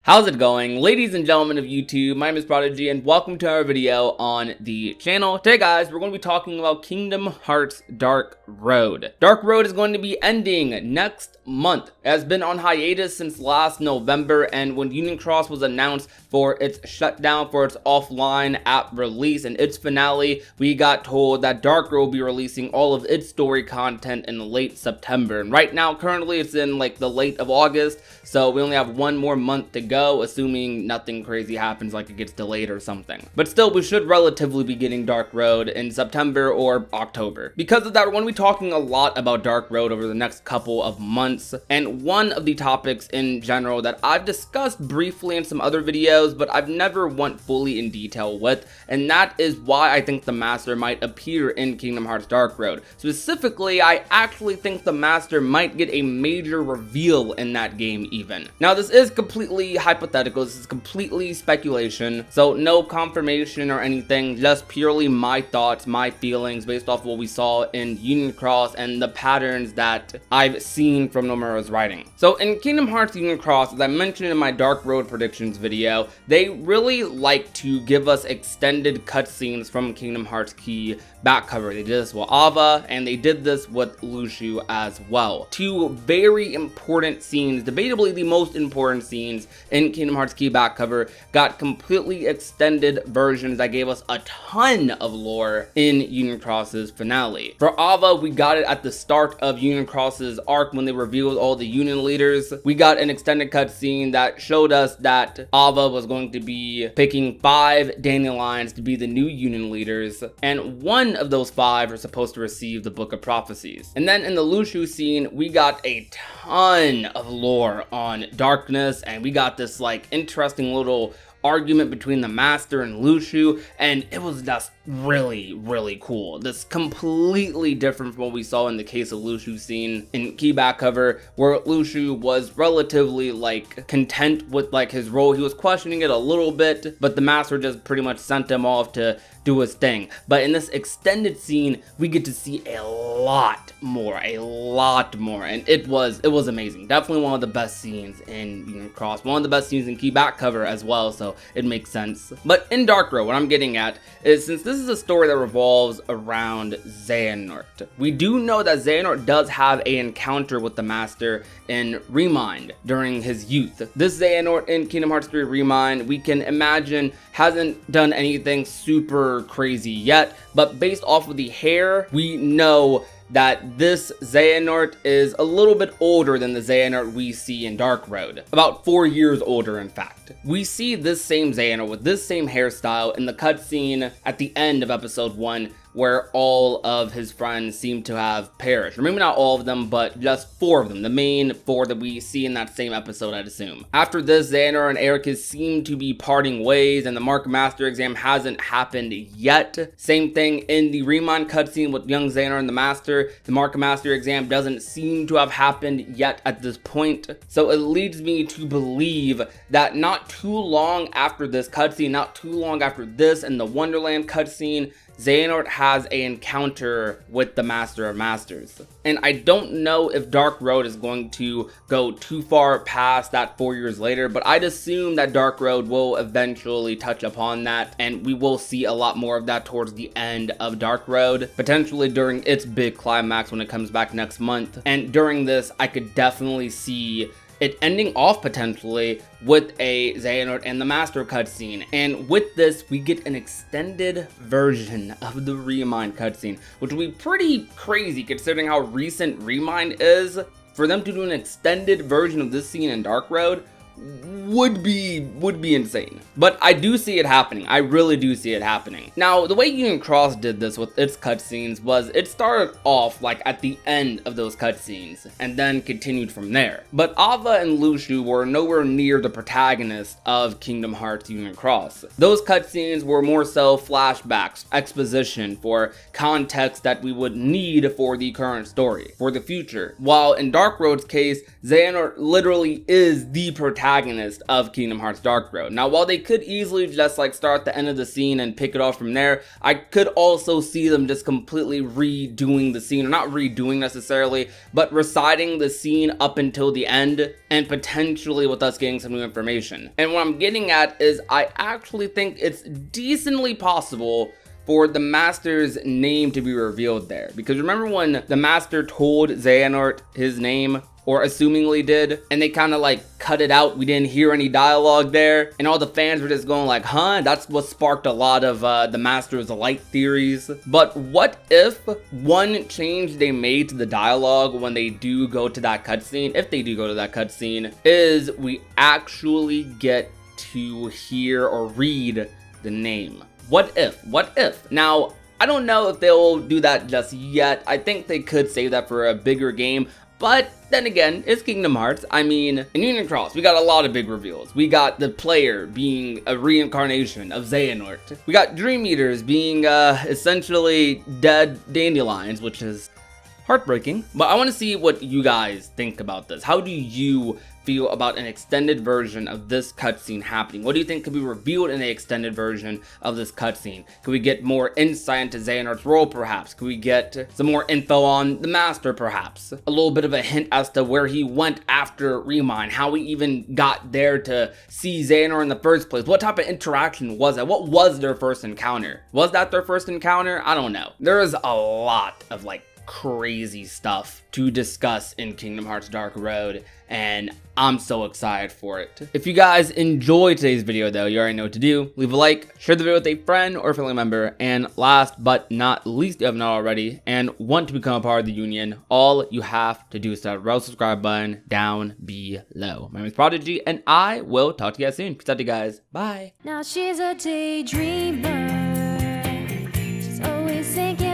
How's it going, ladies and gentlemen of YouTube? My name is Prodigy and welcome to our video on the channel. Today guys, we're going to be talking about Kingdom Hearts Dark Road. Dark Road is going to be ending next month. It has been on hiatus since last November, and when Union Cross was announced for its shutdown for its offline app release and its finale, we got told that Dark Road will be releasing all of its story content in late September. And right now, currently it's in like the late of August, so we only have one more month to go, assuming nothing crazy happens like it gets delayed or something. But still, we should relatively be getting Dark Road in September or October. Because of that, we're going to be talking a lot about Dark Road over the next couple of months, and one of the topics in general that I've discussed briefly in some other videos, but I've never went fully in detail with, and that is why I think the Master might appear in Kingdom Hearts Dark Road. Specifically, I actually think the Master might get a major reveal in that game even. Now, this is completely hypothetical, this is completely speculation, so no confirmation or anything, just purely my thoughts, my feelings based off what we saw in Union Cross and the patterns that I've seen from Nomura's writing. So in Kingdom Hearts Union Cross, as I mentioned in my Dark Road predictions video, they really like to give us extended cutscenes from Kingdom Hearts Key back cover. They did this with Ava, and they did this with Luxu as well. Two very important scenes, debatably the most important scenes in Kingdom Hearts Key back cover, got completely extended versions that gave us a ton of lore in Union Cross's finale. For Ava, we got it at the start of Union Cross's arc when they revealed all the Union leaders. We got an extended cutscene that showed us that Ava was going to be picking 5 dandelions to be the new Union leaders, and one of those 5 are supposed to receive the Book of Prophecies. And then in the Luxu scene, we got a ton of lore on darkness, and we got this like interesting little argument between the Master and Luxu, and it was just really cool. This completely different from what we saw in the case of Luxu's scene in Key back cover, where Luxu was relatively like content with like his role. He was questioning it a little bit, but the Master just pretty much sent him off to do his thing. But in this extended scene, we get to see a lot more, and it was amazing. Definitely one of the best scenes in Union Cross, one of the best scenes in Key back cover as well, so it makes sense. But in Dark Road, what I'm getting at is, since this is a story that revolves around Xehanort, we do know that Xehanort does have an encounter with the Master in Remind during his youth. This Xehanort in Kingdom Hearts 3 Remind, we can imagine hasn't done anything super crazy yet, but based off of the hair, we know that this Xehanort is a little bit older than the Xehanort we see in Dark Road. About 4 years older, in fact. We see this same Xehanort with this same hairstyle in the cutscene at the end of episode 1, where all of his friends seem to have perished. Or maybe not all of them, but just 4 of them. The main 4 that we see in that same episode, I'd assume. After this, Xehanort and Ericus seem to be parting ways, and the Mark Master exam hasn't happened yet. Same thing in the Remind cutscene with young Xehanort and the Master. The Mark Master exam doesn't seem to have happened yet at this point. So it leads me to believe that not too long after this cutscene, not too long after this and the Wonderland cutscene, Xehanort has an encounter with the Master of Masters. And I don't know if Dark Road is going to go too far past that 4 years later, but I'd assume that Dark Road will eventually touch upon that, and we will see a lot more of that towards the end of Dark Road, potentially during its big climax when it comes back next month. And during this, I could definitely see it ending off potentially with a Xehanort and the Master cutscene. And with this, we get an extended version of the Remind cutscene, which will be pretty crazy considering how recent Remind is. For them to do an extended version of this scene in Dark Road would be insane. But I do see it happening. I really do see it happening. Now, the way Union Cross did this with its cutscenes was it started off like at the end of those cutscenes and then continued from there. But Ava and Luxu were nowhere near the protagonist of Kingdom Hearts Union Cross. Those cutscenes were more so flashbacks, exposition for context that we would need for the current story, for the future. While in Dark Road's case, Xehanort literally is the protagonist protagonist of Kingdom Hearts Dark Road. Now, while they could easily just like start the end of the scene and pick it off from there, I could also see them just completely redoing the scene, or not redoing necessarily, but reciting the scene up until the end, and potentially with us getting some new information. And what I'm getting at is I actually think it's decently possible for the Master's name to be revealed there. Because remember when the Master told Xehanort his name, or assumingly did, and they kind of like cut it out, we didn't hear any dialogue there, and all the fans were just going like, huh? That's what sparked a lot of the Master's Light theories. But what if one change they made to the dialogue when they do go to that cutscene, if they do go to that cutscene, is we actually get to hear or read the name? What if? What if? Now, I don't know if they'll do that just yet. I think they could save that for a bigger game. But then again, it's Kingdom Hearts. I mean, in Union Cross, we got a lot of big reveals. We got the player being a reincarnation of Xehanort. We got Dream Eaters being essentially dead dandelions, which is heartbreaking. But I want to see what you guys think about this. How do you feel about an extended version of this cutscene happening? What do you think could be revealed in the extended version of this cutscene? Could we get more insight into Xehanort's role, perhaps? Could we get some more info on the Master, perhaps? A little bit of a hint as to where he went after Remind, how he even got there to see Xehanort in the first place. What type of interaction was that? What was their first encounter? Was that their first encounter? I don't know. There is a lot of like crazy stuff to discuss in Kingdom Hearts Dark Road, and I'm so excited for it. If you guys enjoyed today's video though, you already know what to do. Leave a like, share the video with a friend or family member, and last but not least, if you have not already and want to become a part of the Union, all you have to do is hit the red subscribe button down below. My name is Prodigy, and I will talk to you guys soon. Peace out to you guys. Bye. Now she's a daydreamer. She's always thinking